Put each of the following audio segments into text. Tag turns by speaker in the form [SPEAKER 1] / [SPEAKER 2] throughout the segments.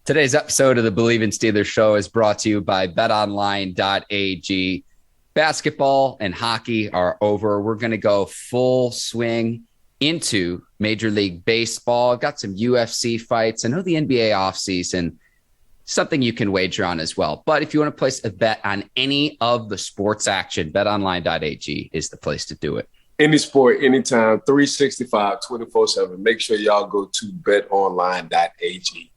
[SPEAKER 1] Today's episode of the Bleav in Steelers show is brought to you by betonline.ag. Basketball and hockey are over. We're going to go full swing into Major League Baseball. I've got some UFC fights. I know the NBA offseason, something you can wager on as well. But if you want to place a bet on any of the sports action, betonline.ag is the place to do it.
[SPEAKER 2] Any sport, anytime, 365, 24/7. Make sure y'all go to betonline.ag.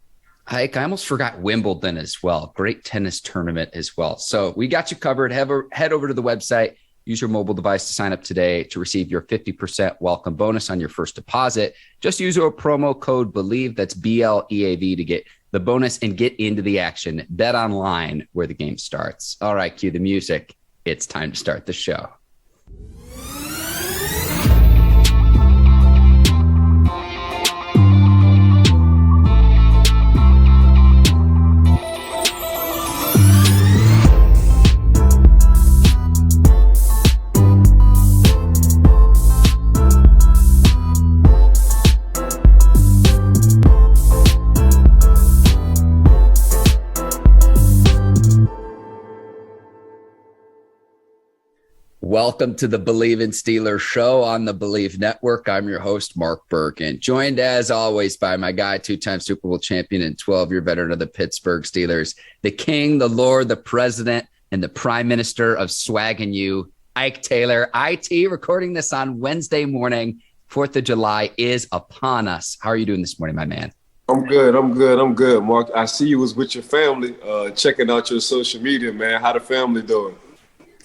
[SPEAKER 1] Ike, I almost forgot Wimbledon as well. Great tennis tournament as well. So we got you covered. Head over to the website. Use your mobile device to sign up today to receive your 50% welcome bonus on your first deposit. Just use our promo code Bleav, that's BLEAV, to get the bonus and get into the action. Bet online where the game starts. All right, cue the music. It's time to start the show. Welcome to the Bleav in Steelers show on the Bleav Network. I'm your host, Mark Bergin, joined as always by my guy, two-time Super Bowl champion and 12-year veteran of the Pittsburgh Steelers, the king, the lord, the president, and the prime minister of swag and you, Ike Taylor. IT, recording this on Wednesday morning. 4th of July is upon us. How are you doing this morning, my man?
[SPEAKER 2] I'm good, Mark. I see you was with your family, checking out your social media, man. How the family doing?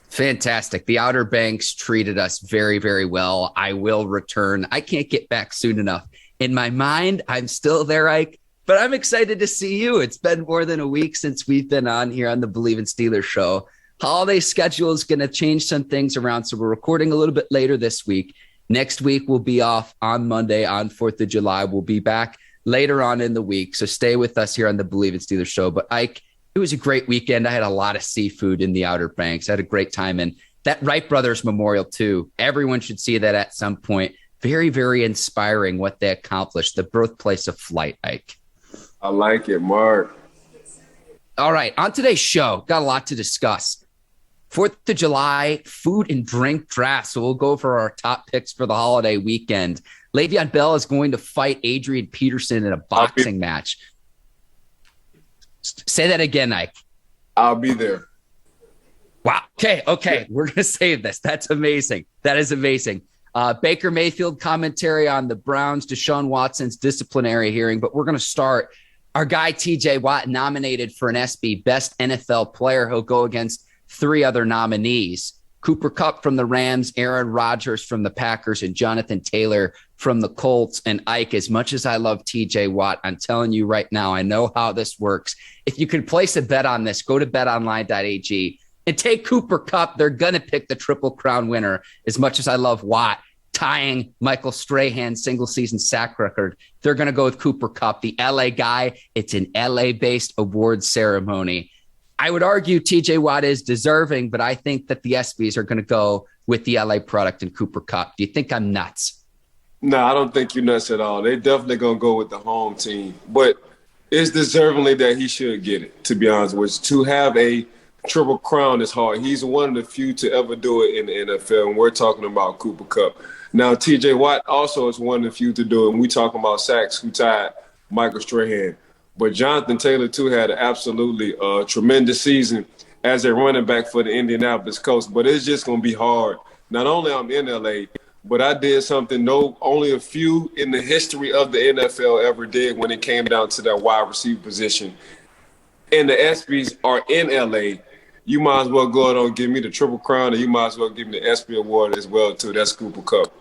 [SPEAKER 1] Fantastic. The Outer Banks treated us very, very well. I will return. I can't get back soon enough. In my mind, I'm still there, Ike, but I'm excited to see you. It's been more than a week since we've been on here on the Bleav in Steelers show. Holiday schedule is going to change some things around, so we're recording a little bit later this week. Next week, we'll be off on Monday on 4th of July. We'll be back later on in the week, so stay with us here on the Bleav in Steelers show. But Ike, it was a great weekend. I had a lot of seafood in the Outer Banks. I had a great time. And that Wright Brothers Memorial, too. Everyone should see that at some point. Very, very inspiring what they accomplished. The birthplace of flight, Ike.
[SPEAKER 2] I like it, Mark.
[SPEAKER 1] All right. On today's show, got a lot to discuss. 4th of July, food and drink draft. So we'll go for our top picks for the holiday weekend. Le'Veon Bell is going to fight Adrian Peterson in a boxing match. Say that again, Ike.
[SPEAKER 2] I'll be there.
[SPEAKER 1] Wow. Okay. We're going to save this. That's amazing. That is amazing. Baker Mayfield commentary on the Browns, Deshaun Watson's disciplinary hearing. But we're going to start. Our guy, TJ Watt, nominated for an ESPY Best NFL Player. He'll go against 3 other nominees. Cooper Kupp from the Rams, Aaron Rodgers from the Packers, and Jonathan Taylor from the Colts. And Ike, as much as I love TJ Watt, I'm telling you right now, I know how this works. If you can place a bet on this, go to betonline.ag and take Cooper Kupp. They're going to pick the Triple Crown winner. As much as I love Watt tying Michael Strahan's single-season sack record, they're going to go with Cooper Kupp, the LA guy. It's an LA-based awards ceremony. I would argue TJ Watt is deserving, but I think that the ESPYs are going to go with the LA product and Cooper Kupp. Do you think I'm nuts?
[SPEAKER 2] No, I don't think you're nuts at all. They're definitely going to go with the home team. But it's deservingly that he should get it, to be honest with you. To have a Triple Crown is hard. He's one of the few to ever do it in the NFL, and we're talking about Cooper Kupp. Now, TJ Watt also is one of the few to do it, and we're talking about sacks who tied Michael Strahan. But Jonathan Taylor, too, had an absolutely tremendous season as a running back for the Indianapolis Colts. But it's just going to be hard. Not only I'm in L.A., but I did something only a few in the history of the NFL ever did when it came down to that wide receiver position. And the ESPYs are in L.A. You might as well go ahead and give me the Triple Crown, and you might as well give me the ESPY Award as well, too. That's Cooper Kupp.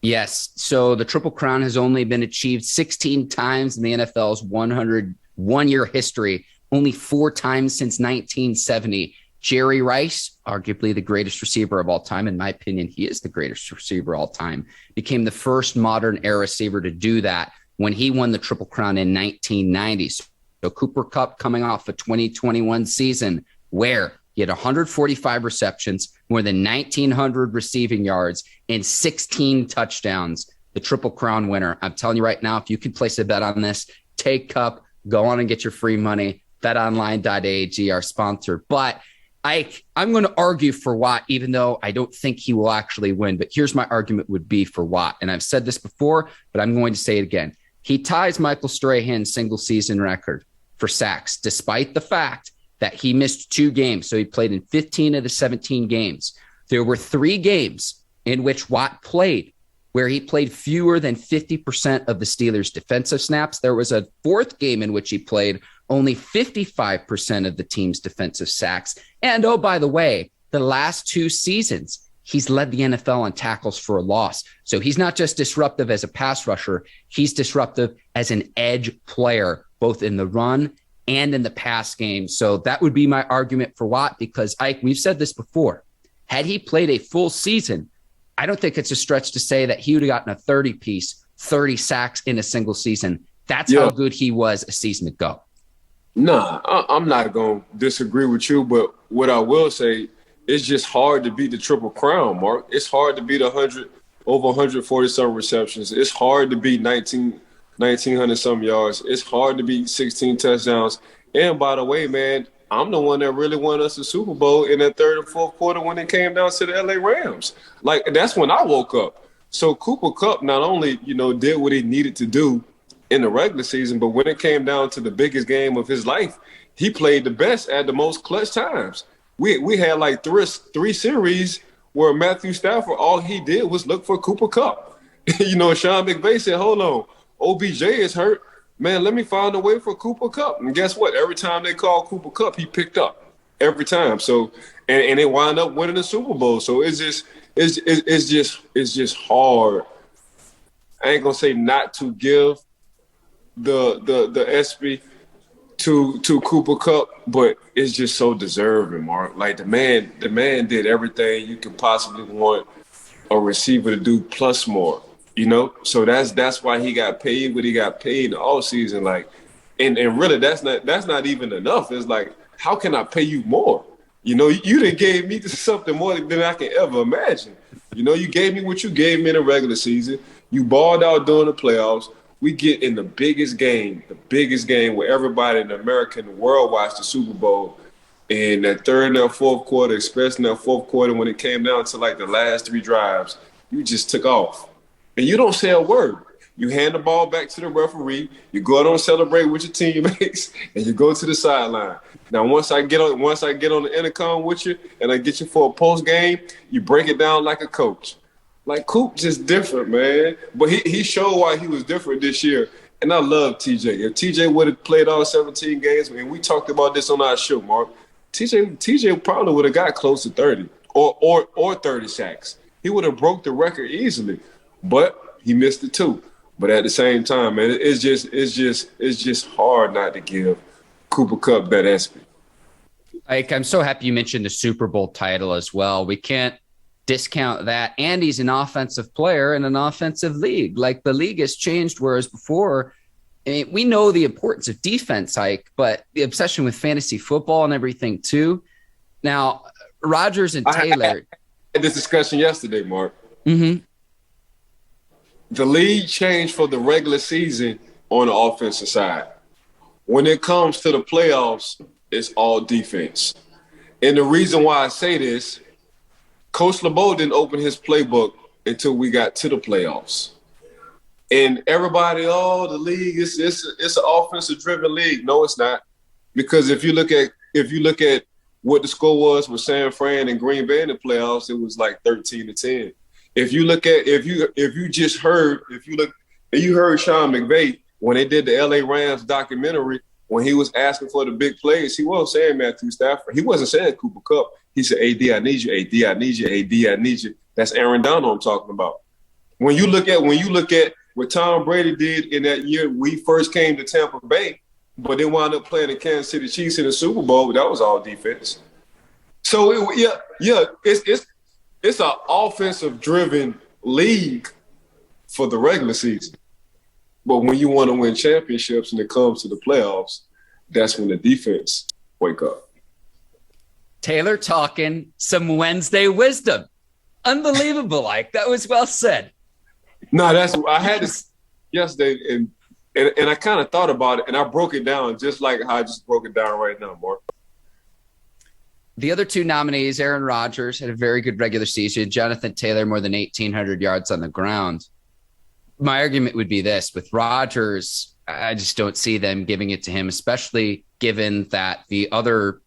[SPEAKER 1] Yes. So the Triple Crown has only been achieved 16 times in the NFL's 101-year history, only 4 times since 1970. Jerry Rice, arguably the greatest receiver of all time, in my opinion, he is the greatest receiver of all time, became the first modern era receiver to do that when he won the Triple Crown in 1990. So Cooper Kupp coming off a 2021 season where he had 145 receptions, more than 1,900 receiving yards, and 16 touchdowns. The Triple Crown winner. I'm telling you right now, if you can place a bet on this, take Kupp, Go on and get your free money. BetOnline.ag, our sponsor. But I'm going to argue for Watt, even though I don't think he will actually win. But here's my argument would be for Watt. And I've said this before, but I'm going to say it again. He ties Michael Strahan's single season record for sacks, despite the fact that he missed 2 games. So he played in 15 of the 17 games. There were 3 games in which Watt played where he played fewer than 50% of the Steelers' defensive snaps. There was a 4th game in which he played only 55% of the team's defensive sacks. And, oh, by the way, the last 2 seasons, he's led the NFL on tackles for a loss. So he's not just disruptive as a pass rusher, he's disruptive as an edge player, both in the run and in the pass game. So that would be my argument for Watt, because we've said this before. Had he played a full season, I don't think it's a stretch to say that he would have gotten a 30-piece, 30 sacks in a single season. That's how good he was a season ago.
[SPEAKER 2] Nah, I'm not going to disagree with you, but what I will say, it's just hard to beat the Triple Crown, Mark. It's hard to beat over 140-some receptions. It's hard to beat 1,900-some yards. It's hard to beat 16 touchdowns. And by the way, man, I'm the one that really won us the Super Bowl in that 3rd and 4th quarter when it came down to the LA Rams. Like, that's when I woke up. So Cooper Kupp not only, did what he needed to do in the regular season, but when it came down to the biggest game of his life, he played the best at the most clutch times. We had like 3 series where Matthew Stafford, all he did was look for Cooper Kupp. Sean McVay said, hold on, OBJ is hurt. Man, let me find a way for Cooper Kupp. And guess what? Every time they called Cooper Kupp, he picked up. Every time. So, and they wind up winning the Super Bowl. So it's just hard. I ain't gonna say not to give the ESPY to Cooper Kupp, but it's just so deserving, Mark. Like the man did everything you could possibly want a receiver to do plus more. So that's why he got paid what he got paid all season. Like, and really that's not even enough. It's like, how can I pay you more? You done gave me something more than I can ever imagine. You gave me what you gave me in the regular season. You balled out during the playoffs. We get in the biggest game where everybody in America and the world watched the Super Bowl. In that 3rd and that 4th quarter, especially in that 4th quarter when it came down to like the last 3 drives, you just took off. And you don't say a word. You hand the ball back to the referee. You go out and celebrate with your teammates, and you go to the sideline. Now, once I get on the intercom with you, and I get you for a post game, you break it down like a coach. Like Coop, just different, man. But he showed why he was different this year. And I love TJ. If TJ would have played all 17 games, and we talked about this on our show, Mark, TJ probably would have got close to 30 or 30 sacks. He would have broke the record easily. But he missed it too. But at the same time, man, it's just hard not to give Cooper Kupp that ESPY.
[SPEAKER 1] I'm so happy you mentioned the Super Bowl title as well. We can't discount that. And he's an offensive player in an offensive league. Like, the league has changed, whereas before, we know the importance of defense, but the obsession with fantasy football and everything too. Now, Rodgers and Taylor.
[SPEAKER 2] I had this discussion yesterday, Mark.
[SPEAKER 1] Mm-hmm.
[SPEAKER 2] The league changed for the regular season on the offensive side. When it comes to the playoffs, it's all defense. And the reason why I say this, Coach LeBeau didn't open his playbook until we got to the playoffs. And everybody, the league, it's an offensive-driven league. No, it's not. Because if you look at what the score was with San Fran and Green Bay in the playoffs, it was like 13-10. If you heard Sean McVay when they did the LA Rams documentary, when he was asking for the big plays, he wasn't saying Matthew Stafford. He wasn't saying Cooper Kupp. He said, AD, I need you. AD, I need you. AD, I need you. That's Aaron Donald I'm talking about. When you look at what Tom Brady did in that year we first came to Tampa Bay, but they wound up playing the Kansas City Chiefs in the Super Bowl, that was all defense. So it's an offensive-driven league for the regular season. But when you want to win championships and it comes to the playoffs, that's when the defense wake up.
[SPEAKER 1] Taylor talking some Wednesday wisdom. Unbelievable, that was well said.
[SPEAKER 2] No, I had this yesterday, and And I kind of thought about it, and I broke it down just like how I just broke it down right now, Mark.
[SPEAKER 1] The other two nominees, Aaron Rodgers had a very good regular season. Jonathan Taylor, more than 1,800 yards on the ground. My argument would be this. With Rodgers, I just don't see them giving it to him, especially given that the other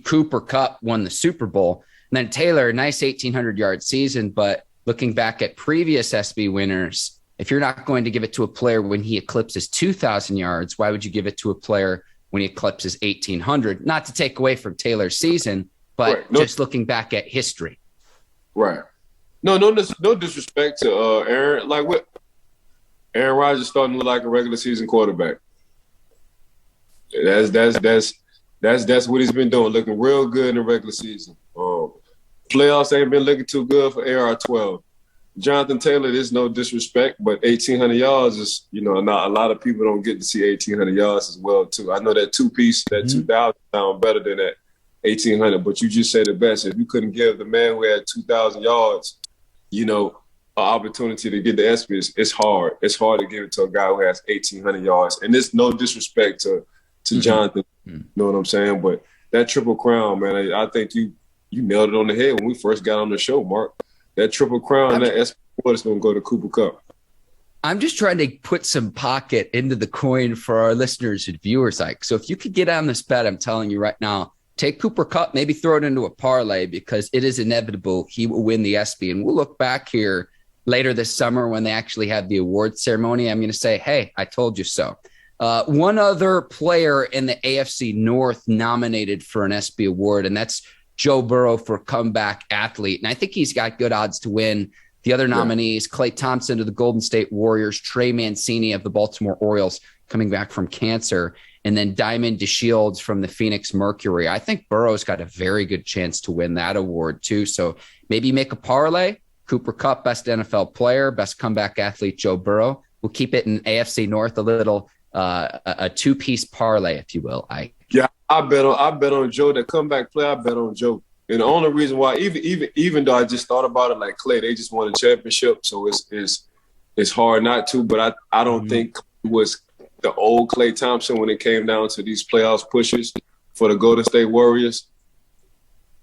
[SPEAKER 1] Cooper Kupp won the Super Bowl. And then Taylor, nice 1,800-yard season, but looking back at previous ESPY winners, if you're not going to give it to a player when he eclipses 2,000 yards, why would you give it to a player when he eclipses 1,800? Not to take away from Taylor's season, but
[SPEAKER 2] right.
[SPEAKER 1] just looking back at history.
[SPEAKER 2] Right. No disrespect to Aaron. Like what? Aaron Rodgers starting to look like a regular season quarterback. That's what he's been doing, looking real good in the regular season. Playoffs ain't been looking too good for AR-12. Jonathan Taylor, there's no disrespect, but 1,800 yards is, not a lot of people don't get to see 1,800 yards as well, too. I know that two-piece, that 2,000 sound better than that 1,800, but you just said the best. If you couldn't give the man who had 2,000 yards, an opportunity to get the ESPY, it's hard. It's hard to give it to a guy who has 1,800 yards. And there's no disrespect to Jonathan, you know what I'm saying? But that Triple Crown, man, I think you nailed it on the head when we first got on the show, Mark. That Triple Crown, that ESPY Award is going to go to Cooper Kupp.
[SPEAKER 1] I'm just trying to put some pocket into the coin for our listeners and viewers, Ike. So if you could get on this bet, I'm telling you right now, take Cooper Kupp, maybe throw it into a parlay because it is inevitable he will win the ESPY. And we'll look back here later this summer when they actually have the awards ceremony. I'm going to say, hey, I told you so. One other player in the AFC North nominated for an ESPY award, and that's Joe Burrow for comeback athlete. And I think he's got good odds to win. The other nominees, Klay Thompson of the Golden State Warriors, Trey Mancini of the Baltimore Orioles coming back from cancer, and then Diamond DeShields from the Phoenix Mercury. I think Burrow's got a very good chance to win that award too. So maybe make a parlay. Cooper Kupp, best NFL player, best comeback athlete, Joe Burrow. We'll keep it in AFC North, a little a two-piece parlay, if you will.
[SPEAKER 2] Yeah, I bet on Joe. The comeback player, I bet on Joe. And the only reason why, even though I just thought about it like Klay, they just won a championship, so it's hard not to. But I don't think it was the old Klay Thompson when it came down to these playoffs pushes for the Golden State Warriors.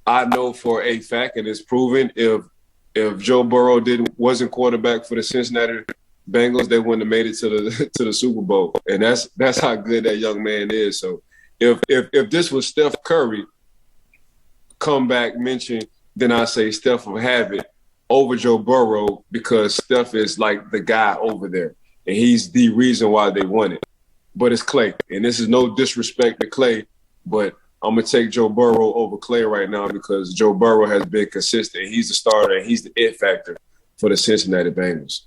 [SPEAKER 2] I know for a fact, and it's proven, if Joe Burrow wasn't quarterback for the Cincinnati Bengals, they wouldn't have made it to the Super Bowl. And that's how good that young man is. So if this was Steph Curry comeback mention, then I say Steph will have it over Joe Burrow because Steph is like the guy over there. And he's the reason why they won it. But it's Klay. And this is no disrespect to Klay, but I'm going to take Joe Burrow over Klay right now because Joe Burrow has been consistent. He's the starter, and he's the it factor for the Cincinnati Bengals.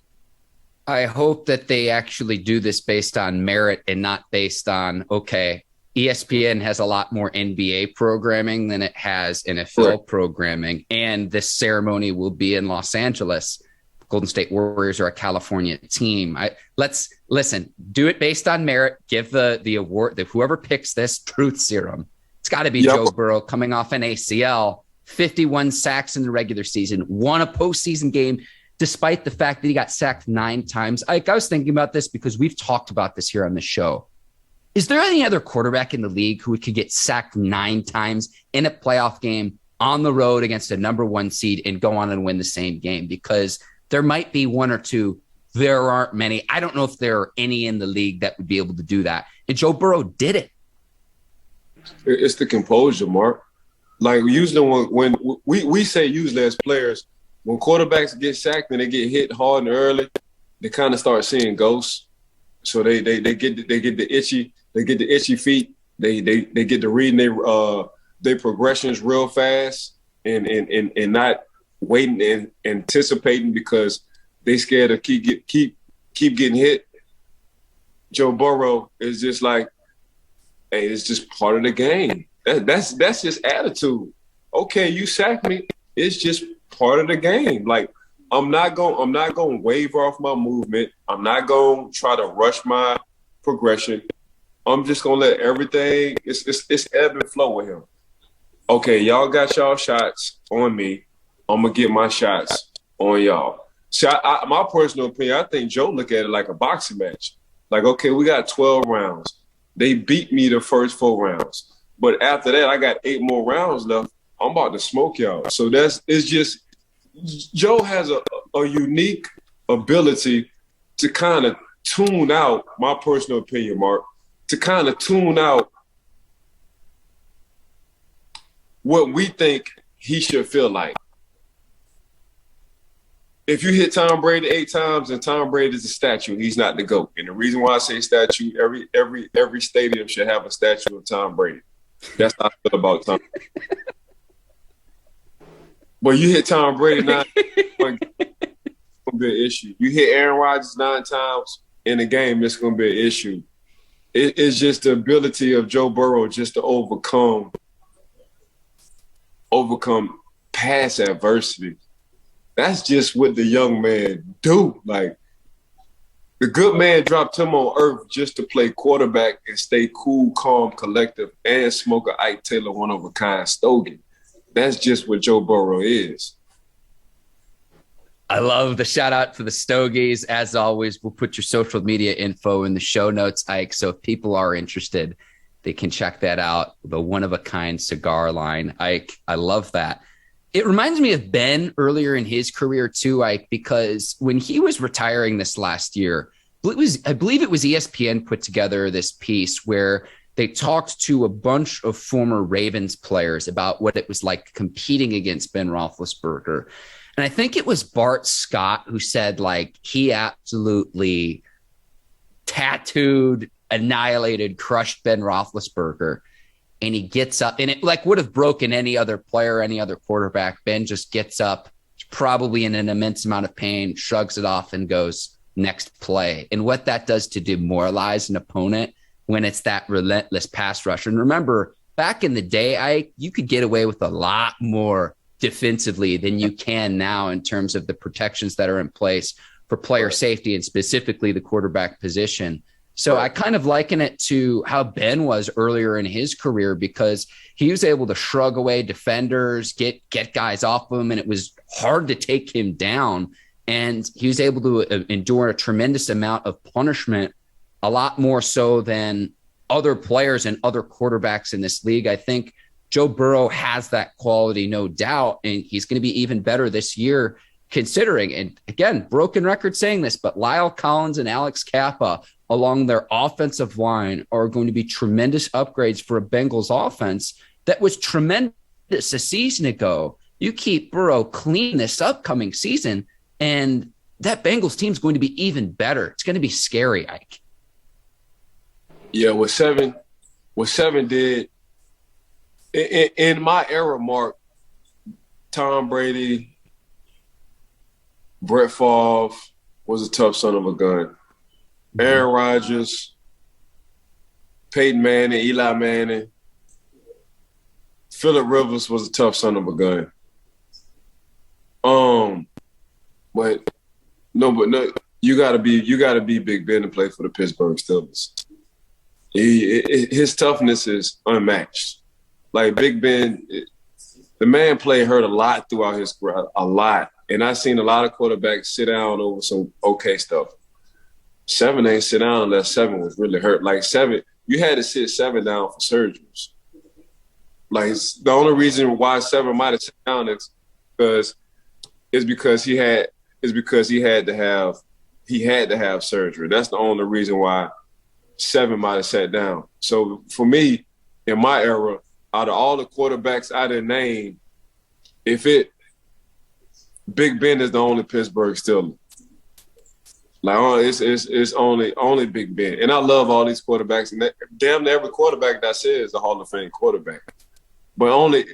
[SPEAKER 1] I hope that they actually do this based on merit and not based on, okay, ESPN has a lot more NBA programming than it has NFL programming, and this ceremony will be in Los Angeles. Golden State Warriors are a California team. Let's listen, do it based on merit. Give the award, whoever picks this, truth serum. It's got to be Joe Burrow coming off an ACL, 51 sacks in the regular season, won a postseason game, despite the fact that he got sacked 9 times. I was thinking about this because we've talked about this here on the show. Is there any other quarterback in the league who could get sacked 9 times in a playoff game on the road against a number 1 seed and go on and win the same game? Because there might be 1 or 2. There aren't many. I don't know if there are any in the league that would be able to do that. And Joe Burrow did it.
[SPEAKER 2] It's the composure, Mark. Like usually when we say usually as players, when quarterbacks get sacked and they get hit hard and early, they kind of start seeing ghosts. So they get the itchy feet. They get to reading their progressions real fast and not waiting and anticipating because they scared to keep getting hit. Joe Burrow is just like, hey, it's just part of the game. That's just attitude. Okay, you sacked me. It's just part of the game. Like I'm not going to waver off my movement. I'm not going to try to rush my progression. I'm just going to let everything. It's ebb and flow with him. Okay, y'all got y'all shots on me. I'm gonna get my shots on y'all. See, my personal opinion, I think Joe look at it like a boxing match. Like, okay, we got 12 rounds. They beat me the first 4 rounds. But after that, I got 8 more rounds left. I'm about to smoke y'all. So it's just Joe has a unique ability to kind of tune out, my personal opinion, Mark, to kind of tune out what we think he should feel like. If you hit Tom Brady 8 times and Tom Brady is a statue, he's not the GOAT. And the reason why I say statue, every stadium should have a statue of Tom Brady. That's how I feel about Tom. But you hit Tom Brady 9 times, it's going to be an issue. You hit Aaron Rodgers 9 times in a game, it's going to be an issue. It's just the ability of Joe Burrow just to overcome past adversity. That's just what the young man do. Like, the good man dropped him on earth just to play quarterback and stay cool, calm, collective, and smoke a Ike Taylor one-of-a-kind stogie. That's just what Joe Burrow is.
[SPEAKER 1] I love the shout out to the Stogies. As always, we'll put your social media info in the show notes, Ike. So if people are interested, they can check that out. The one-of-a-kind cigar line. Ike, I love that. It reminds me of Ben earlier in his career too, Ike, because when he was retiring this last year, I Bleav it was ESPN put together this piece where they talked to a bunch of former Ravens players about what it was like competing against Ben Roethlisberger. And I think it was Bart Scott who said, like, he absolutely tattooed, annihilated, crushed Ben Roethlisberger. And he gets up, and it like would have broken any other player, any other quarterback. Ben just gets up, probably in an immense amount of pain, shrugs it off, and goes, next play. And what that does to demoralize an opponent when it's that relentless pass rush. And remember, back in the day, you could get away with a lot more defensively than you can now in terms of the protections that are in place for player safety and specifically the quarterback position. So I kind of liken it to how Ben was earlier in his career, because he was able to shrug away defenders, get guys off him, and it was hard to take him down. And he was able to endure a tremendous amount of punishment, a lot more so than other players and other quarterbacks in this league. I think Joe Burrow has that quality, no doubt, and he's going to be even better this year considering, and again, broken record saying this, but Lyle Collins and Alex Kappa along their offensive line are going to be tremendous upgrades for a Bengals offense that was tremendous a season ago. You keep Burrow clean this upcoming season, and that Bengals team is going to be even better. It's going to be scary, Ike.
[SPEAKER 2] Yeah, what seven did in my era, Mark, Tom Brady, Brett Favre was a tough son of a gun. Aaron Rodgers, Peyton Manning, Eli Manning, Phillip Rivers was a tough son of a gun. But you gotta be Big Ben to play for the Pittsburgh Steelers. His toughness is unmatched. Like Big Ben, the man played hurt a lot throughout his career, a lot. And I've seen a lot of quarterbacks sit down over some okay stuff. 7 ain't sit down unless 7 was really hurt. Like 7, you had to sit 7 down for surgeries. Like the only reason why 7 might have sat down is because he had to have surgery. That's the only reason why 7 might have sat down. So for me, in my era, out of all the quarterbacks I didn't name, Big Ben is the only Pittsburgh Steeler. Like it's only Big Ben, and I love all these quarterbacks, and damn near every quarterback that I said is a Hall of Fame quarterback. But only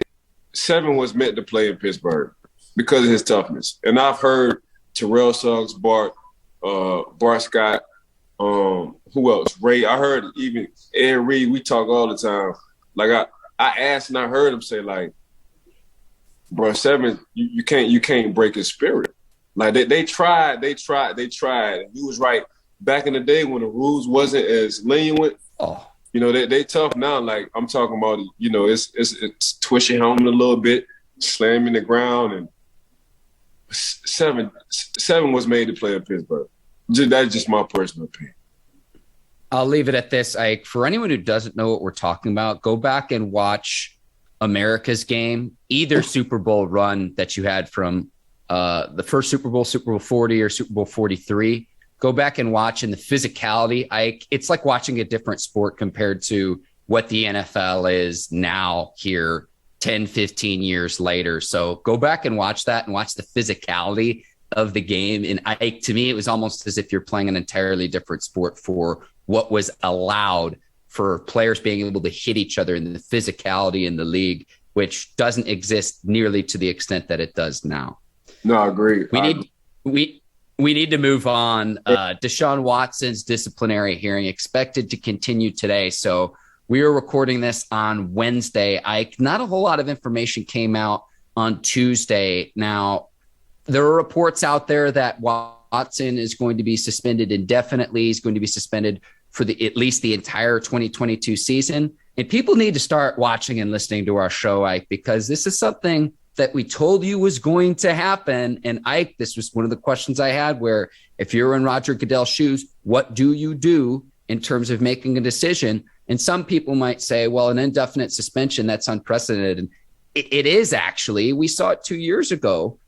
[SPEAKER 2] 7 was meant to play in Pittsburgh because of his toughness. And I've heard Terrell Suggs, Bart Scott, who else? Ray. I heard even Ed Reed. We talk all the time. Like I asked and I heard him say like, bro, 7, you can't break his spirit. Like they tried. And you was right. Back in the day when the rules wasn't as lenient, they tough now. Like I'm talking about, it's twishing home a little bit, slamming the ground, and 7 was made to play in Pittsburgh. That's just my personal opinion.
[SPEAKER 1] I'll leave it at this. For anyone who doesn't know what we're talking about, go back and watch America's game, either Super Bowl run that you had from the first Super Bowl 40 or Super Bowl 43. Go back and watch, and the physicality, it's like watching a different sport compared to what the NFL is now here 10, 15 years later. So go back and watch that and watch the physicality of the game. And to me, it was almost as if you're playing an entirely different sport for what was allowed for players being able to hit each other in the physicality in the league, which doesn't exist nearly to the extent that it does now.
[SPEAKER 2] No, I agree.
[SPEAKER 1] We need to move on. Deshaun Watson's disciplinary hearing expected to continue today. So we are recording this on Wednesday. Not a whole lot of information came out on Tuesday. Now, there are reports out there that Watson is going to be suspended indefinitely. He's going to be suspended for at least the entire 2022 season. And people need to start watching and listening to our show, Ike, because this is something that we told you was going to happen. And Ike, this was one of the questions I had, where if you're in Roger Goodell's shoes, what do you do in terms of making a decision? And some people might say, well, an indefinite suspension, that's unprecedented. And it is actually. We saw it 2 years ago,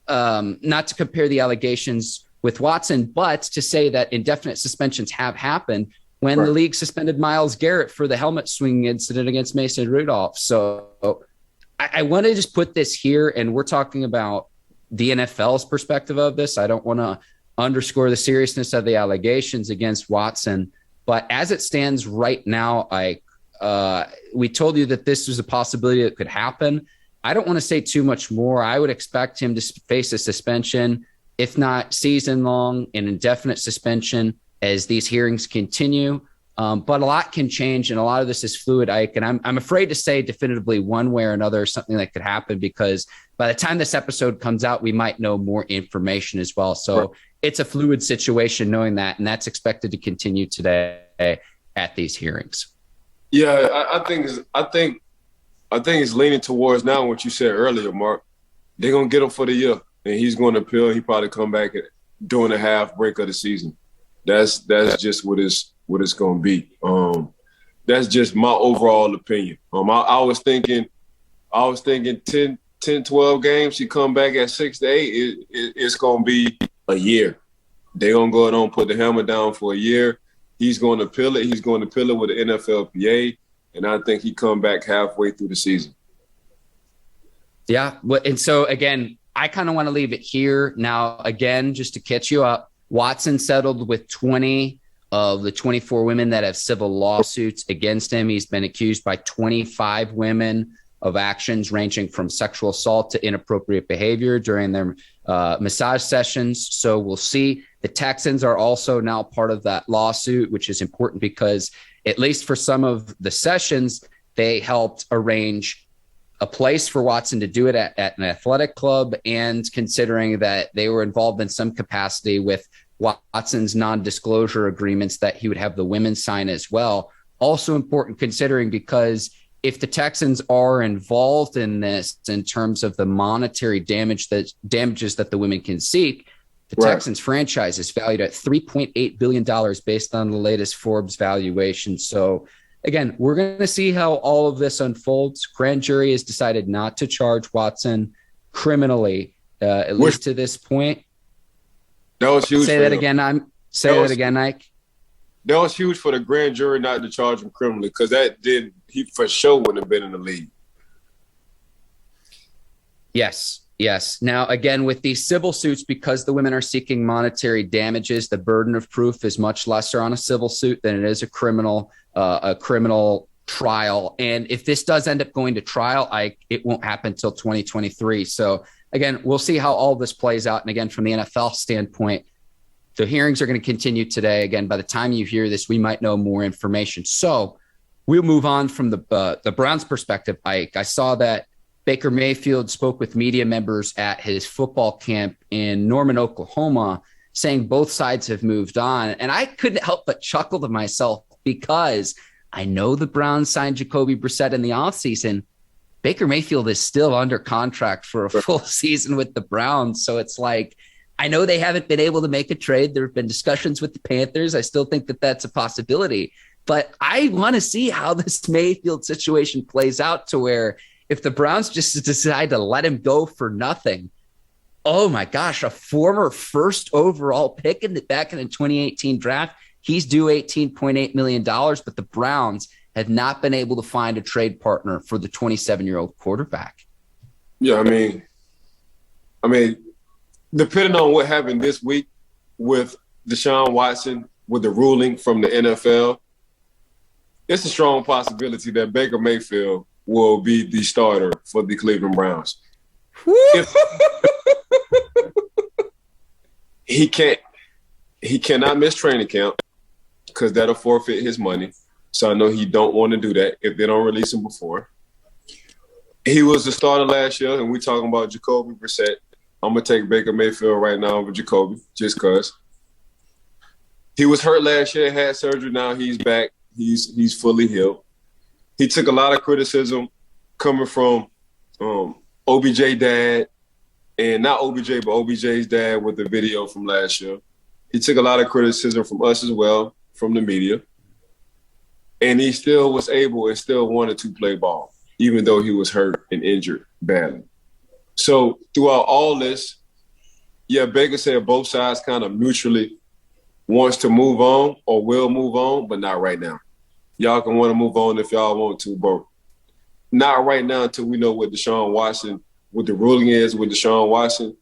[SPEAKER 1] not to compare the allegations with Watson, but to say that indefinite suspensions have happened when the league suspended Myles Garrett for the helmet swinging incident against Mason Rudolph. So I want to just put this here, and we're talking about the NFL's perspective of this. I don't want to underscore the seriousness of the allegations against Watson, but as it stands right now, we told you that this was a possibility that could happen. I don't want to say too much more. I would expect him to face a suspension, if not season long, an indefinite suspension as these hearings continue. But a lot can change, and a lot of this is fluid, Ike. And I'm afraid to say definitively one way or another something that could happen, because by the time this episode comes out, we might know more information as well. So it's a fluid situation knowing that, and that's expected to continue today at these hearings.
[SPEAKER 2] Yeah, I think it's leaning towards now what you said earlier, Mark. They're gonna get him for the year, and he's going to appeal. He probably come back during the half break of the season. That's just what it's going to be. That's just my overall opinion. I was thinking 10, 12 games. He come back at 6 to 8. It's going to be a year. They're going to go ahead and put the helmet down for a year. He's going to appeal it. He's going to appeal it with the NFLPA, and I think he come back halfway through the season.
[SPEAKER 1] Yeah, and so again, I kind of want to leave it here. Now, again, just to catch you up, Watson settled with 20 of the 24 women that have civil lawsuits against him. He's been accused by 25 women of actions ranging from sexual assault to inappropriate behavior during their massage sessions. So we'll see. The Texans are also now part of that lawsuit, which is important because at least for some of the sessions, they helped arrange a place for Watson to do it at an athletic club, and considering that they were involved in some capacity with Watson's non-disclosure agreements that he would have the women sign as well. Also important considering, because if the Texans are involved in this in terms of the monetary damages that the women can seek, the Texans franchise is valued at $3.8 billion based on the latest Forbes valuation. So again, we're going to see how all of this unfolds. Grand jury has decided not to charge Watson criminally, at least to this point.
[SPEAKER 2] That was huge.
[SPEAKER 1] Say that again. That again, Ike.
[SPEAKER 2] That was huge for the grand jury not to charge him criminally, because he for sure wouldn't have been in the league.
[SPEAKER 1] Yes. Now, again, with these civil suits, because the women are seeking monetary damages, the burden of proof is much lesser on a civil suit than it is a criminal trial. And if this does end up going to trial, it won't happen until 2023. So again, we'll see how all this plays out. And again, from the NFL standpoint, the hearings are going to continue today. Again, by the time you hear this, we might know more information. So we'll move on from the Browns' perspective, Ike. I saw that Baker Mayfield spoke with media members at his football camp in Norman, Oklahoma, saying both sides have moved on. And I couldn't help but chuckle to myself, because I know the Browns signed Jacoby Brissett in the offseason. Baker Mayfield is still under contract for a full season with the Browns. So it's like, I know they haven't been able to make a trade. There have been discussions with the Panthers. I still think that that's a possibility. But I want to see how this Mayfield situation plays out, to where if the Browns just decide to let him go for nothing, oh my gosh, a former first overall pick back in the 2018 draft, he's due $18.8 million, but the Browns have not been able to find a trade partner for the 27-year-old quarterback.
[SPEAKER 2] Yeah, I mean, depending on what happened this week with Deshaun Watson, with the ruling from the NFL, it's a strong possibility that Baker Mayfield will be the starter for the Cleveland Browns. He cannot miss training camp because that'll forfeit his money. So I know he don't want to do that if they don't release him before. He was the starter last year, and we're talking about Jacoby Brissett. I'm going to take Baker Mayfield right now over Jacoby just because. He was hurt last year, had surgery. Now he's back. He's fully healed. He took a lot of criticism coming from OBJ dad, and not OBJ, but OBJ's dad with the video from last year. He took a lot of criticism from us as well, from the media. And he still was able and still wanted to play ball, even though he was hurt and injured badly. So throughout all this, yeah, Baker said both sides kind of mutually wants to move on or will move on, but not right now. Y'all can want to move on if y'all want to, but not right now until we know what Deshaun Watson, what the ruling is with Deshaun Watson.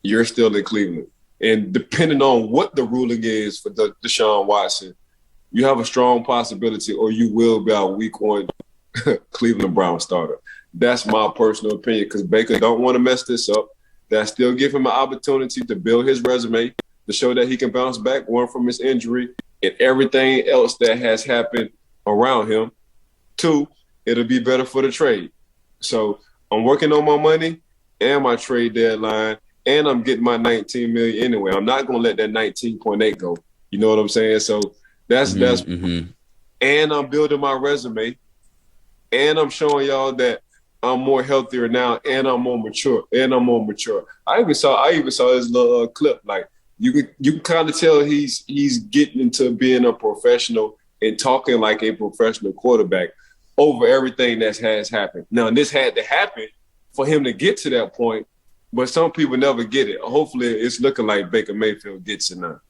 [SPEAKER 2] You're still in Cleveland. And depending on what the ruling is for Deshaun Watson, you have a strong possibility or you will be our week one Cleveland Browns starter. That's my personal opinion because Baker don't want to mess this up. That still give him an opportunity to build his resume, to show that he can bounce back, one, from his injury and everything else that has happened around him. Two, it'll be better for the trade. So I'm working on my money and my trade deadline, and I'm getting my $19 million anyway. I'm not going to let that 19.8 go. You know what I'm saying? So that's and I'm building my resume, and I'm showing y'all that I'm more healthier now, and I'm more mature, I even saw his little clip. Like you can kind of tell he's getting into being a professional and talking like a professional quarterback over everything that has happened. Now, this had to happen for him to get to that point, but some people never get it. Hopefully, it's looking like Baker Mayfield gets it now.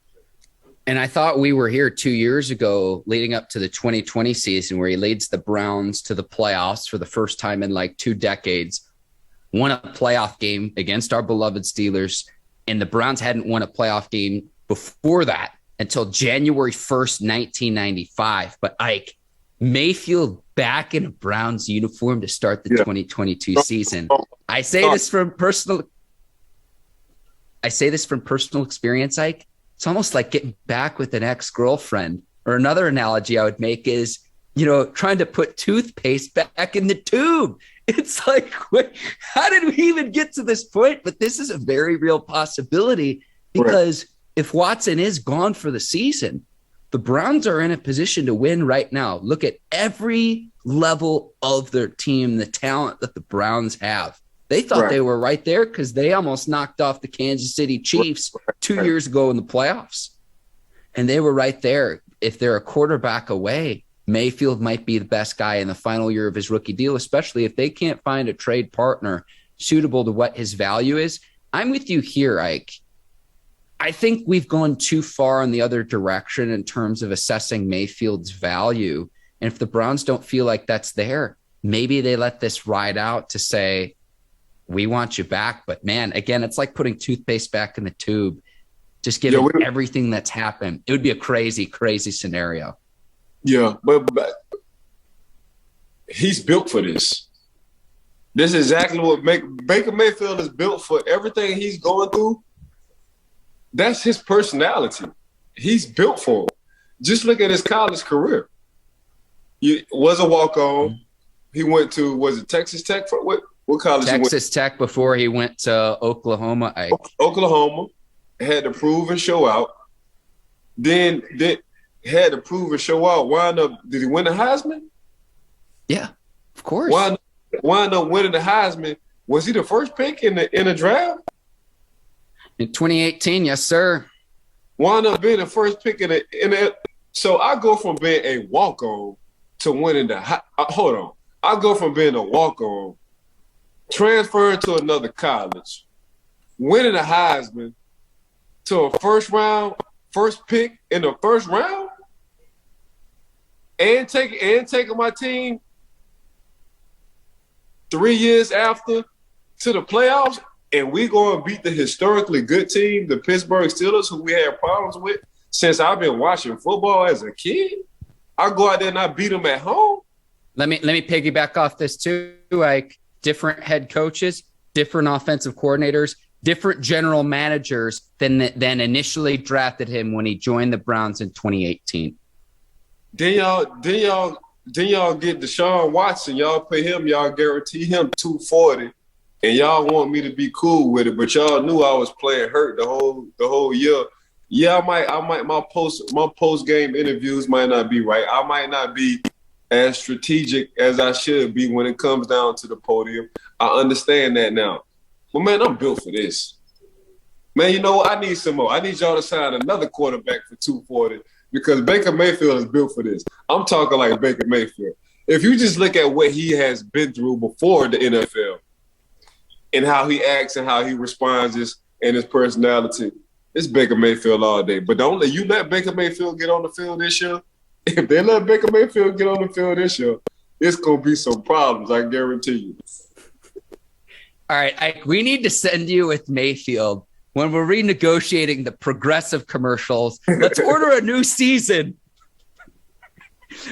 [SPEAKER 1] And I thought we were here 2 years ago leading up to the 2020 season where he leads the Browns to the playoffs for the first time in like 2 decades, won a playoff game against our beloved Steelers, and the Browns hadn't won a playoff game before that until January 1st, 1995. But Ike, Mayfield back in a Browns uniform to start the 2022 season. I say this from personal experience, Ike. It's almost like getting back with an ex-girlfriend. Or another analogy I would make is, trying to put toothpaste back in the tube. It's like, how did we even get to this point? But this is a very real possibility because if Watson is gone for the season, the Browns are in a position to win right now. Look at every level of their team, the talent that the Browns have. They thought they were right there because they almost knocked off the Kansas City Chiefs 2 years ago in the playoffs. And they were right there. If they're a quarterback away, Mayfield might be the best guy in the final year of his rookie deal, especially if they can't find a trade partner suitable to what his value is. I'm with you here, Ike. I think we've gone too far in the other direction in terms of assessing Mayfield's value. And if the Browns don't feel like that's there, maybe they let this ride out to say, we want you back. But man, again, it's like putting toothpaste back in the tube. Just given everything that's happened, it would be a crazy, crazy scenario.
[SPEAKER 2] Yeah, but he's built for this. This is exactly what Baker Mayfield is built for. Everything he's going through, that's his personality. He's built for it. Just look at his college career. He was a walk-on. He went to, was it Texas Tech? What college?
[SPEAKER 1] Texas Tech before he went to Oklahoma.
[SPEAKER 2] Oklahoma had to prove and show out. Then had to prove and show out. Wind up, did he win the Heisman?
[SPEAKER 1] Yeah, of course.
[SPEAKER 2] Wind up winning the Heisman. Was he the first pick in the draft?
[SPEAKER 1] In 2018, yes, sir.
[SPEAKER 2] Wound up being the first pick in it. So I go from being a walk-on to winning the hold on. I go from being a walk-on, transferring to another college, winning a Heisman, to a first pick in the first round, and taking my team 3 years after to the playoffs, and we go and beat the historically good team, the Pittsburgh Steelers, who we had problems with since I've been watching football as a kid. I go out there and I beat them at home.
[SPEAKER 1] Let me piggyback off this too. Like, different head coaches, different offensive coordinators, different general managers than initially drafted him when he joined the Browns in 2018.
[SPEAKER 2] Then y'all get Deshaun Watson. Y'all pay him. Y'all guarantee him $240, and y'all want me to be cool with it. But y'all knew I was playing hurt the whole year. Yeah, I might. My post game interviews might not be right. I might not be as strategic as I should be when it comes down to the podium. I understand that now. But man, I'm built for this. Man, you know what? I need some more. I need y'all to sign another quarterback for $240. Because Baker Mayfield is built for this. I'm talking like Baker Mayfield. If you just look at what he has been through before the NFL and how he acts and how he responds and his personality, it's Baker Mayfield all day. But don't let Baker Mayfield get on the field this year. If they let Baker Mayfield get on the field this year, it's going to be some problems, I guarantee you.
[SPEAKER 1] All right, we need to send you with Mayfield. When we're renegotiating the progressive commercials, let's order a new season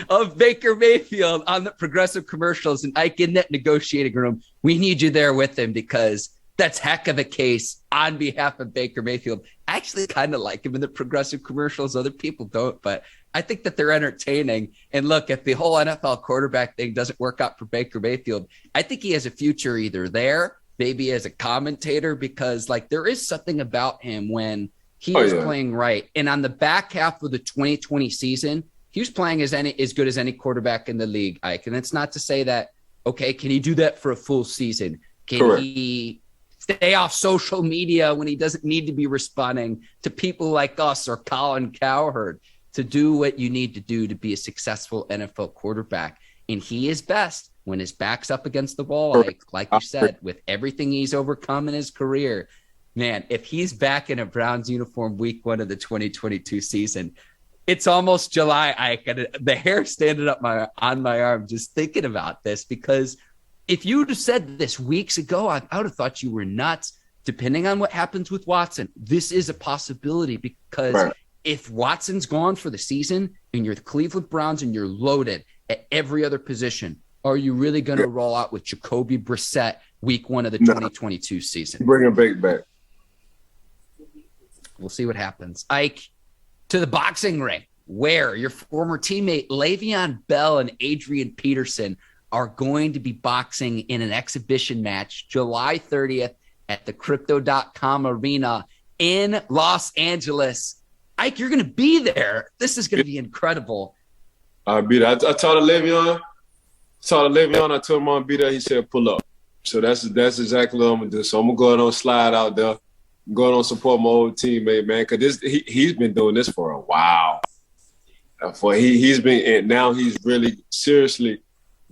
[SPEAKER 1] of Baker Mayfield on the progressive commercials, and Ike, in that negotiating room, we need you there with him, because that's heck of a case on behalf of Baker Mayfield. I actually kind of like him in the progressive commercials. Other people don't, but I think that they're entertaining. And look, if the whole NFL quarterback thing doesn't work out for Baker Mayfield, I think he has a future either there, maybe as a commentator, because like there is something about him when he is playing right. And on the back half of the 2020 season, he was playing as good as any quarterback in the league, Ike. And it's not to say that, okay, can he do that for a full season? Can he stay off social media when he doesn't need to be responding to people like us or Colin Cowherd to do what you need to do to be a successful NFL quarterback? And he is best when his back's up against the wall, like you said, with everything he's overcome in his career. Man, if he's back in a Browns uniform week 1 of the 2022 season, it's almost July, Ike, and the hair standing up on my arm just thinking about this, because if you'd have said this weeks ago, I would have thought you were nuts. Depending on what happens with Watson, this is a possibility, because if Watson's gone for the season and you're the Cleveland Browns and you're loaded at every other position, are you really going to roll out with Jacoby Brissett week 1 of the 2022 season?
[SPEAKER 2] Bring him back.
[SPEAKER 1] We'll see what happens. Ike, to the boxing ring, where your former teammate Le'Veon Bell and Adrian Peterson are going to be boxing in an exhibition match July 30th at the Crypto.com Arena in Los Angeles. Ike, you're going to be there. This is going to be incredible.
[SPEAKER 2] I'll be there. I talked to Le'Veon. I told him I'll be there. He said, pull up. So that's exactly what I'm going to do. So I'm going to go ahead and slide out there. I'm going on support my old teammate, man, because he's been doing this for a while. He's been, and now he's really seriously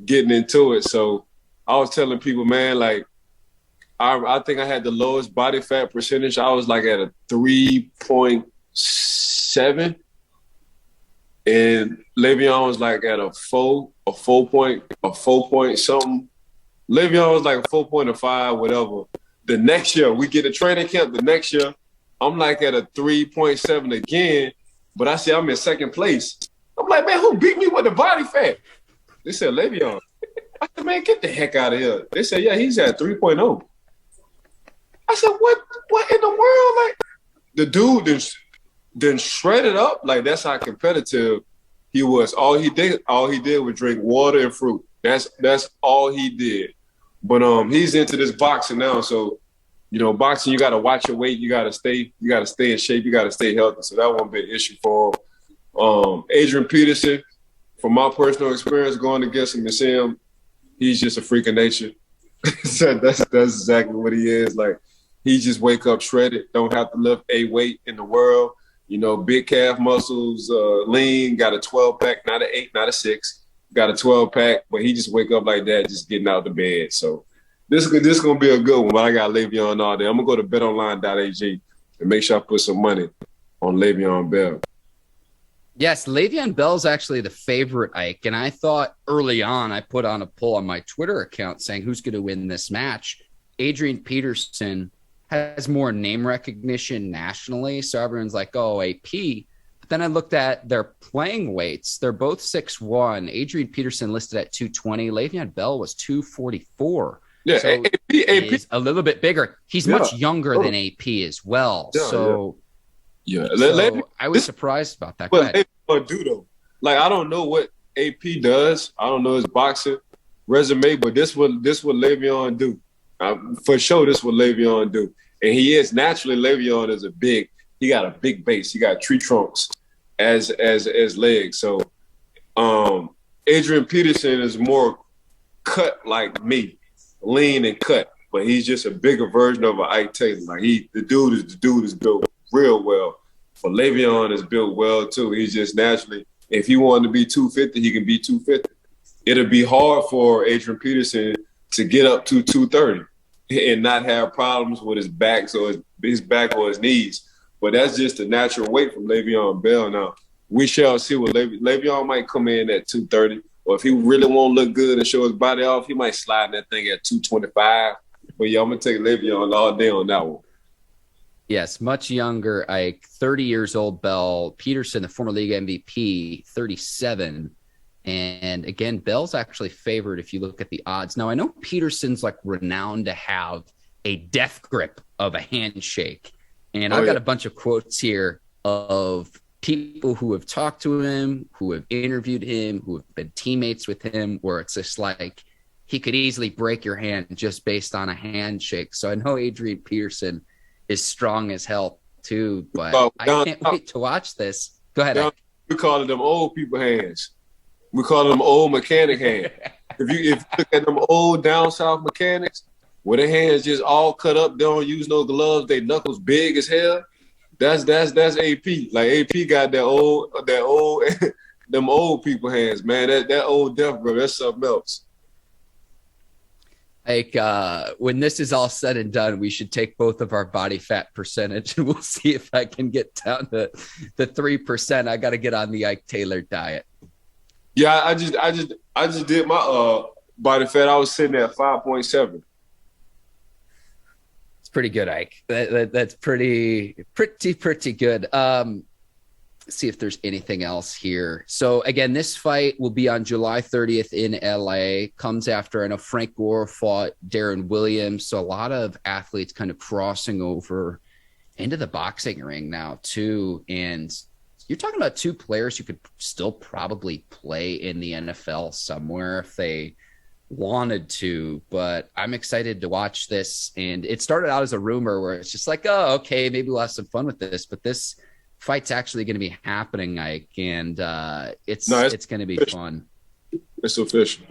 [SPEAKER 2] getting into it. So I was telling people, man, like, I think I had the lowest body fat percentage. I was like at a 3.7, and Le'Veon was like at a 4 point something. Le'Veon was like a 4.5, whatever. The next year, we get a training camp. The next year, I'm like at a 3.7 again, but I see I'm in second place. I'm like, man, who beat me with the body fat? They said, Le'Veon. I said, man, get the heck out of here. They said, yeah, he's at 3.0. I said, what in the world? Like, the dude then shredded up. Like, that's how competitive he was. All he did was drink water and fruit. That's all he did. But he's into this boxing now. So, you know, boxing, you got to watch your weight. You got to stay in shape. You got to stay healthy. So that won't be an issue for him. Adrian Peterson, from my personal experience going against him and seeing him, he's just a freak of nature. So that's exactly what he is. Like, he just wake up shredded, don't have to lift a weight in the world. You know, big calf muscles, lean, got a 12-pack, not an 8, not a 6, got a 12-pack, but he just wake up like that, just getting out of the bed. So this is going to be a good one, but I got Le'Veon all day. I'm going to go to betonline.ag and make sure I put some money on Le'Veon Bell.
[SPEAKER 1] Yes, Le'Veon Bell's actually the favorite, Ike. And I thought early on, I put on a poll on my Twitter account saying who's going to win this match. Adrian Peterson has more name recognition nationally. So everyone's like, oh, AP. But then I looked at their playing weights. They're both 6'1". Adrian Peterson listed at 220. Le'Veon Bell was 244.
[SPEAKER 2] Yeah,
[SPEAKER 1] so
[SPEAKER 2] AP
[SPEAKER 1] is a little bit bigger. He's much younger than AP as well.
[SPEAKER 2] Yeah,
[SPEAKER 1] I was surprised about that.
[SPEAKER 2] But do though, like I don't know what AP does. I don't know his boxing resume, but this what Le'Veon do. For sure, this what Le'Veon do, and he is naturally Le'Veon is he got a big base. He got tree trunks as legs. So, Adrian Peterson is more cut like me, lean and cut, but he's just a bigger version of an Ike Taylor. Like the dude is built real well. But Le'Veon is built well too. He's just naturally, if he wanted to be 250, he can be 250. It'll be hard for Adrian Peterson to get up to 230 and not have problems with his back or his back or his knees. But that's just the natural weight from Le'Veon Bell. Now we shall see what Le'Veon might come in at 230, or if he really won't look good and show his body off, he might slide that thing at 225. But yeah, I'm gonna take Le'Veon all day on that one.
[SPEAKER 1] Yes, much younger, Ike, 30 years old, Bell. Peterson, the former league MVP, 37. And again, Bell's actually favored if you look at the odds. Now, I know Peterson's like renowned to have a death grip of a handshake. And I've got a bunch of quotes here of people who have talked to him, who have interviewed him, who have been teammates with him, where it's just like he could easily break your hand just based on a handshake. So I know Adrian Peterson is strong as hell too, but I can't wait to watch this. Go ahead.
[SPEAKER 2] We call them old people hands. We call them old mechanic hands. If you look at them old down south mechanics, where their hands just all cut up, they don't use no gloves, they knuckles big as hell. That's AP. Like AP got that old them old people hands, man. That old death grip, that's something else.
[SPEAKER 1] Like when this is all said and done, we should take both of our body fat percentage and we'll see if I can get down to the 3%. I got to get on the Ike Taylor diet.
[SPEAKER 2] Yeah, I just did my body fat. I was sitting at 5.7.
[SPEAKER 1] It's pretty good, Ike. That's pretty good. See if there's anything else here. So again, this fight will be on July 30th in LA. Comes after, I know Frank Gore fought Darren Williams. So a lot of athletes kind of crossing over into the boxing ring now too. And you're talking about two players who could still probably play in the NFL somewhere if they wanted to, but I'm excited to watch this. And it started out as a rumor where it's just like, oh, okay, maybe we'll have some fun with this, but this fight's actually going to be happening, Ike, and it's going to be fun.
[SPEAKER 2] It's official.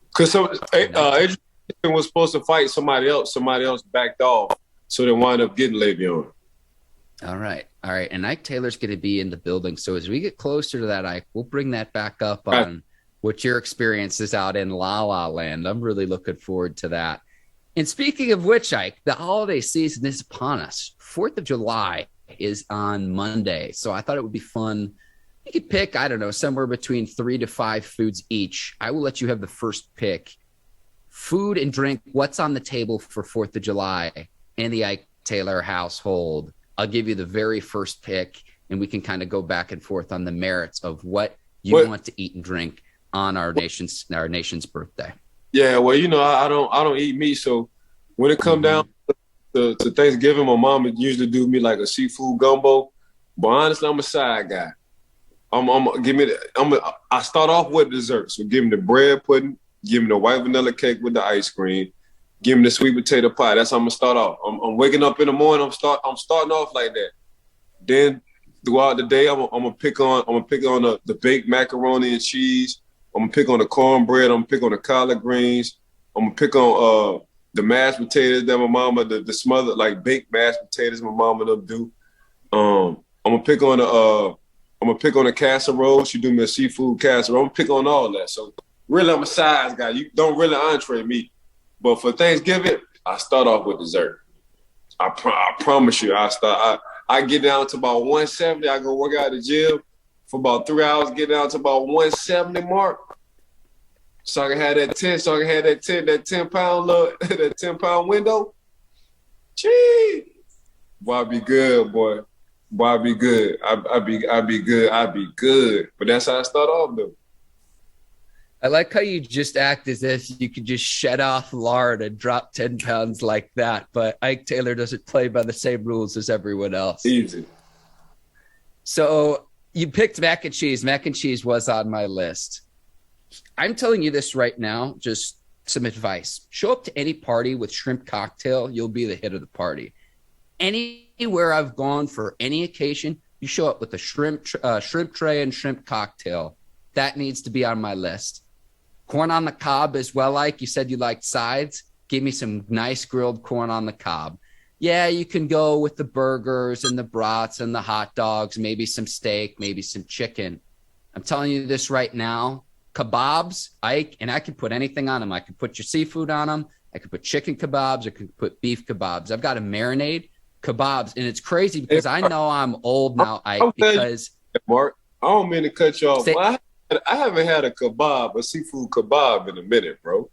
[SPEAKER 2] Because Adrian was supposed to fight somebody else backed off, so they wind up getting Le'Veon.
[SPEAKER 1] All right. And Ike Taylor's going to be in the building. So as we get closer to that, Ike, we'll bring that back up on what your experience is out in La La Land. I'm really looking forward to that. And speaking of which, Ike, the holiday season is upon us. 4th of July is on Monday. So I thought it would be fun. You could pick, I don't know, somewhere between 3 to 5 foods each. I will let you have the first pick. Food and drink, what's on the table for 4th of July in the Ike Taylor household? I'll give you the very first pick, and we can kind of go back and forth on the merits of what you want to eat and drink on our nation's birthday. Yeah,
[SPEAKER 2] well, I don't eat meat, so when it comes down to Thanksgiving, my mom would usually do me like a seafood gumbo. But honestly, I'm a side guy. I start off with dessert. So give me the bread pudding, give me the white vanilla cake with the ice cream, give me the sweet potato pie. That's how I'm gonna start off. I'm waking up in the morning. I'm starting off like that. Then throughout the day, I'm gonna pick on the baked macaroni and cheese. I'm gonna pick on the cornbread. I'm gonna pick on the collard greens. I'm gonna pick on the mashed potatoes that my mama, the smothered like baked mashed potatoes my mama them do. I'm gonna pick on a casserole. She do me a seafood casserole. I'm gonna pick on all that. So really, I'm a size guy. You don't really entree me, but for Thanksgiving, I start off with dessert. I promise you, I get down to about 170. I go work out at the gym for about 3 hours, get down to about 170 mark. So I can have that 10-pound that 10-pound window. Gee. Boy, I be good, boy. Boy, I be good. I be good. But that's how I start off though.
[SPEAKER 1] I like how you just act as if you could just shed off lard and drop 10 pounds like that. But Ike Taylor doesn't play by the same rules as everyone else.
[SPEAKER 2] Easy.
[SPEAKER 1] So you picked mac and cheese. Mac and cheese was on my list. I'm telling you this right now, just some advice. Show up to any party with shrimp cocktail, you'll be the hit of the party. Anywhere I've gone for any occasion, you show up with a shrimp tray and shrimp cocktail. That needs to be on my list. Corn on the cob as well, like you said you liked sides. Give me some nice grilled corn on the cob. Yeah, you can go with the burgers and the brats and the hot dogs, maybe some steak, maybe some chicken. I'm telling you this right now. Kebabs, I could put anything on them. I could put your seafood on them. I could put chicken kebabs. I could put beef kebabs. I've got a marinade kebabs, and it's crazy because I know I'm old now, Ike, because
[SPEAKER 2] Mark, I don't mean to cut you off. But I haven't had a seafood kebab in a minute, bro.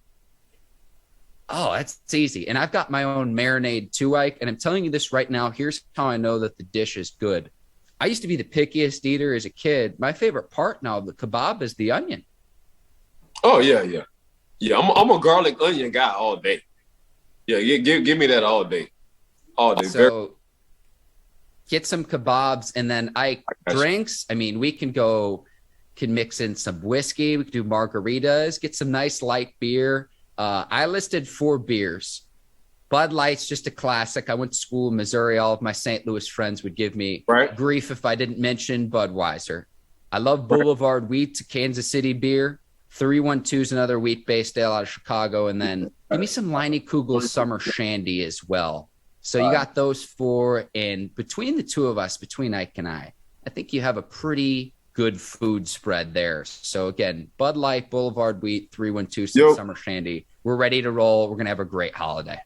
[SPEAKER 1] Oh, that's easy. And I've got my own marinade too, Ike. And I'm telling you this right now. Here's how I know that the dish is good. I used to be the pickiest eater as a kid. My favorite part now of the kebab is the onion.
[SPEAKER 2] Oh, yeah. Yeah, I'm a garlic onion guy all day. Yeah, give me that all day. All day.
[SPEAKER 1] So get some kebabs, and then drinks. I mean, we can mix in some whiskey. We can do margaritas, get some nice light beer. I listed 4 beers. Bud Light's just a classic. I went to school in Missouri. All of my St. Louis friends would give me grief if I didn't mention Budweiser. I love Boulevard Wheat's a Kansas City beer. 312 is another wheat-based ale out of Chicago. And then give me some Leinie Kugel's Summer Shandy as well. So you got those 4. And between the two of us, between Ike and I think you have a pretty good food spread there. So again, Bud Light, Boulevard Wheat, 312, Summer Shandy. We're ready to roll. We're going to have a great holiday.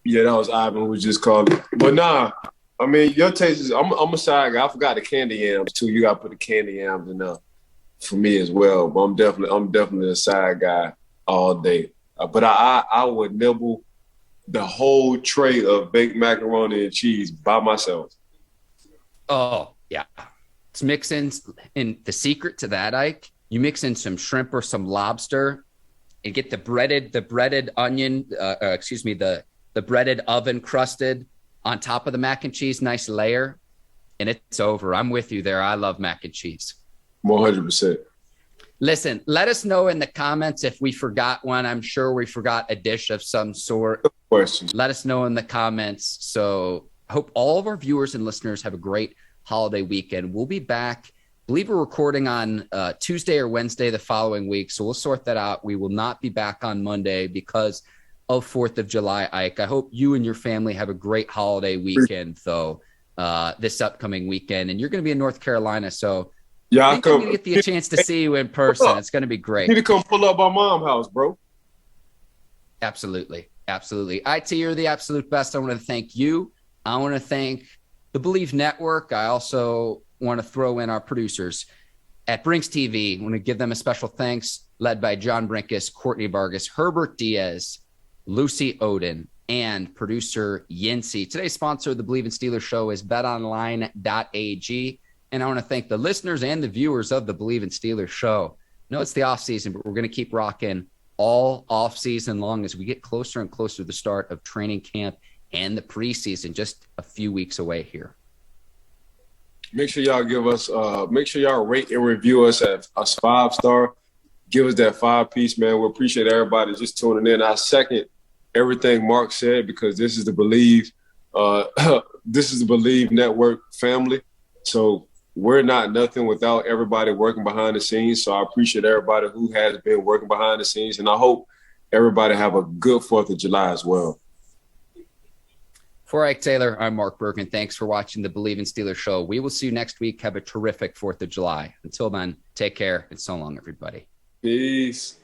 [SPEAKER 2] Yeah, that was Ivan who just called it. But nah, I mean, your taste is, I'm a side guy. I forgot the candy yams too. You got to put the candy yams in there for me as well. But I'm definitely a side guy all day. But I would nibble the whole tray of baked macaroni and cheese by myself.
[SPEAKER 1] Oh, yeah. Let's mix in the secret to that, Ike. You mix in some shrimp or some lobster and get the breaded onion, the breaded oven crusted on top of the mac and cheese, nice layer, and it's over. I'm with you there. I love mac and cheese.
[SPEAKER 2] 100%.
[SPEAKER 1] Listen, let us know in the comments if we forgot one. I'm sure we forgot a dish of some sort.
[SPEAKER 2] Questions.
[SPEAKER 1] Let us know in the comments. So I hope all of our viewers and listeners have a great holiday weekend. We'll be back. Bleav we're recording on Tuesday or Wednesday the following week, so we'll sort that out. We will not be back on Monday because of 4th of July, Ike. I hope you and your family have a great holiday weekend, though, this upcoming weekend. And you're going to be in North Carolina, so I'm going to get a chance to see you in person. It's going to be great.
[SPEAKER 2] You need to come pull up my mom's house, bro.
[SPEAKER 1] Absolutely. IT, you're the absolute best. I want to thank you. I want to thank the Bleav Network. I also want to throw in our producers at Brinks TV. I want to give them a special thanks, led by John Brinkus, Courtney Vargas, Herbert Diaz, Lucy Oden, and producer Yincy. Today's sponsor of the Bleav in Steelers show is betonline.ag. And I want to thank the listeners and the viewers of the Bleav in Steelers show. I know it's the offseason, but we're going to keep rocking all offseason long as we get closer and closer to the start of training camp and the preseason, just a few weeks away here.
[SPEAKER 2] Make sure y'all rate and review us at a 5-star. Give us that 5-piece, man. We appreciate everybody just tuning in. I second everything Mark said because this is the Bleav Network family. So we're not nothing without everybody working behind the scenes. So I appreciate everybody who has been working behind the scenes. And I hope everybody have a good 4th of July as well.
[SPEAKER 1] For Ike Taylor, I'm Mark Bergin. Thanks for watching the Bleav in Steelers show. We will see you next week. Have a terrific 4th of July. Until then, take care and so long, everybody.
[SPEAKER 2] Peace.